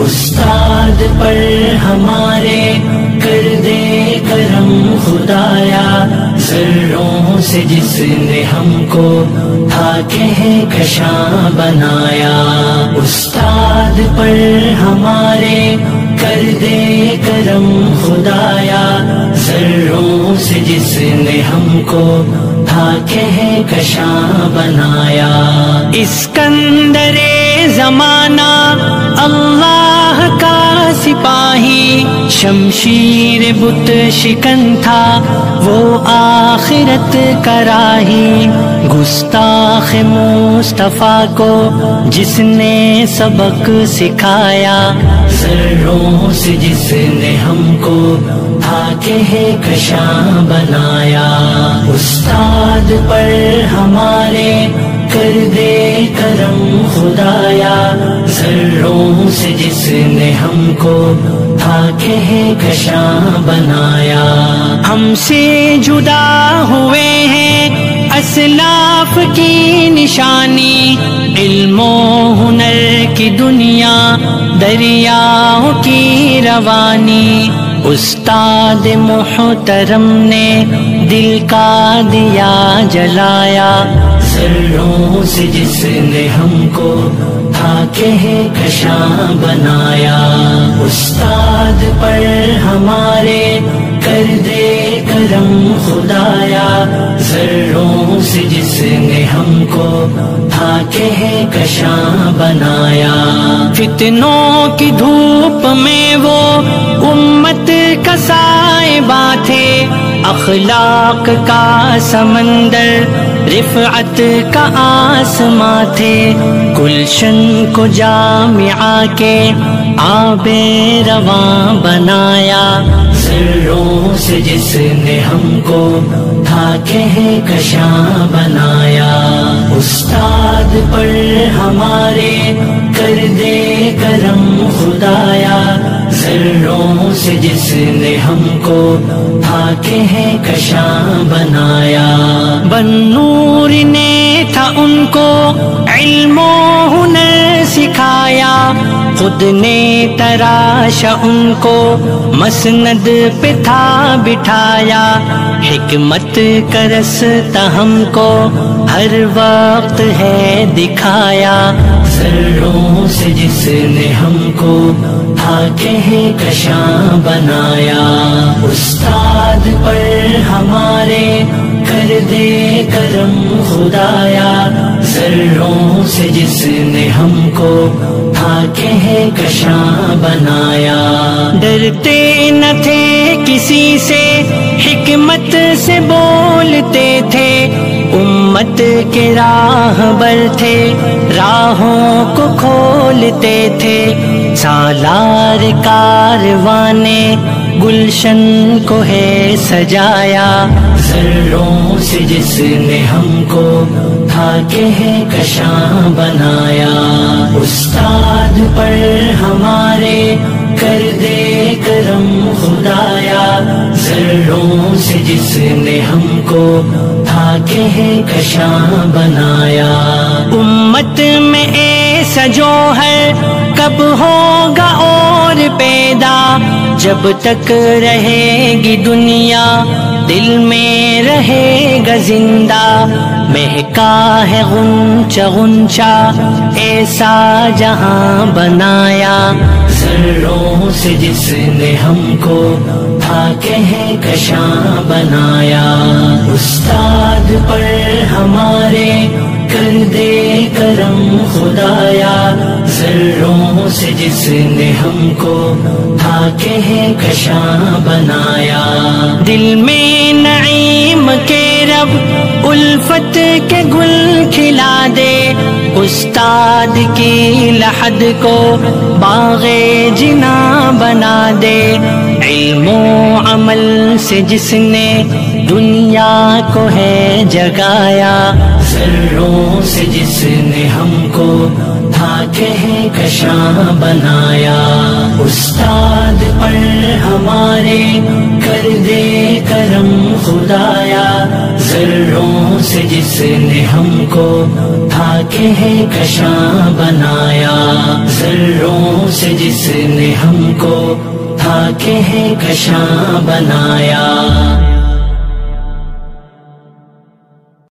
استاد پر ہمارے کر دے کرم خدایا، ذروں سے جس نے ہم کو تھا کہکشاں بنایا۔ استاد پر ہمارے کر دے کرم خدایا، ذروں سے جس نے ہم کو تھا کہکشاں بنایا۔ اسکندر زمانہ اللہ کا سپاہی، شمشیر بت شکن تھا وہ آخرت کا راہی، گستاخ مصطفیٰ کو جس نے سبق سکھایا، ذروں سے جس نے ہم کو تھا کہکشاں بنایا۔ استاد پر ہمارے کر دے کرم خدایا، ذروں سے جس نے ہم کو تھا کہکشاں بنایا۔ ہم سے جدا ہوئے ہیں اسلاف کی نشانی، علم و ہنر کی دنیا دریاؤں کی روانی، استاد محترم نے دل کا دیا جلایا، ذروں سے جس نے ہم کو تھا کہکشاں بنایا۔ استاد پر ہمارے کر دے کرم خدایا، ذروں سے جس نے ہم کو تھا کہکشاں بنایا۔ فتنوں کی دھوپ میں وہ امت کا سائبہ تھے، اخلاق کا سمندر رفعت کا آسماں تھے، گلشن کو جامعہ کے آب رواں بنایا، ذروں سے جس نے ہم کو تھا کہکشاں بنایا۔ استاد پر ہمارے کر دے کرم خدایا، ذروں سے جس نے ہم کو تھا کہکشاں بنایا۔ بن نور نے تھا ان کو علم و ہنر سکھایا، خود نے تراشا ان کو مسند پہ تھا بٹھایا، حکمت کا رستہ ہم کو ہر وقت ہے دکھایا، ذروں سے جس نے ہم کو تھا کہکشاں بنایا۔ استاد پر ہمارے کر دے کرم خدایا، ذروں سے جس نے ہم کو تھا کہکشاں بنایا۔ ڈرتے نہ تھے کسی سے حکمت سے بولتے تھے، امت کے راہبر تھے راہوں کو کھولتے تھے، سالار کاروان نے گلشن کو ہے سجایا، ذروں سے جس نے ہم کو تھا کہکشاں بنایا۔ استاد پر ہمارے کر دے کرم خدایا، ذروں سے جس نے ہم کو تھا کہکشاں بنایا۔ امت میں ایسا جو ہے کب ہوگا اور پیدا، جب تک رہے گی دنیا دل میں رہے گا زندہ، مہکا ہے غنچہ غنچہ ایسا جہاں بنایا، ذروں سے جس نے ہم کو تھا کہکشاں بنایا۔ استاد پر ہمارے کر دے کرم خدایا، ذروں سے جس نے ہم کو تھا کہکشاں بنایا۔ دل میں نعیم کے رب الفت کے گل کھلا دے، استاد کی لحد کو باغ جنا بنا دے، علم و عمل سے جس نے دنیا کو ہے جگایا، ذروں سے جس نے ہم کو تھا کہکشاں بنایا۔ استاد پر ہمارے کر دے کرم خدایا، ذروں سے جس نے ہم کو تھا کہکشاں بنایا، ذروں سے جس نے ہم کو تھا کہ کشاں بنایا.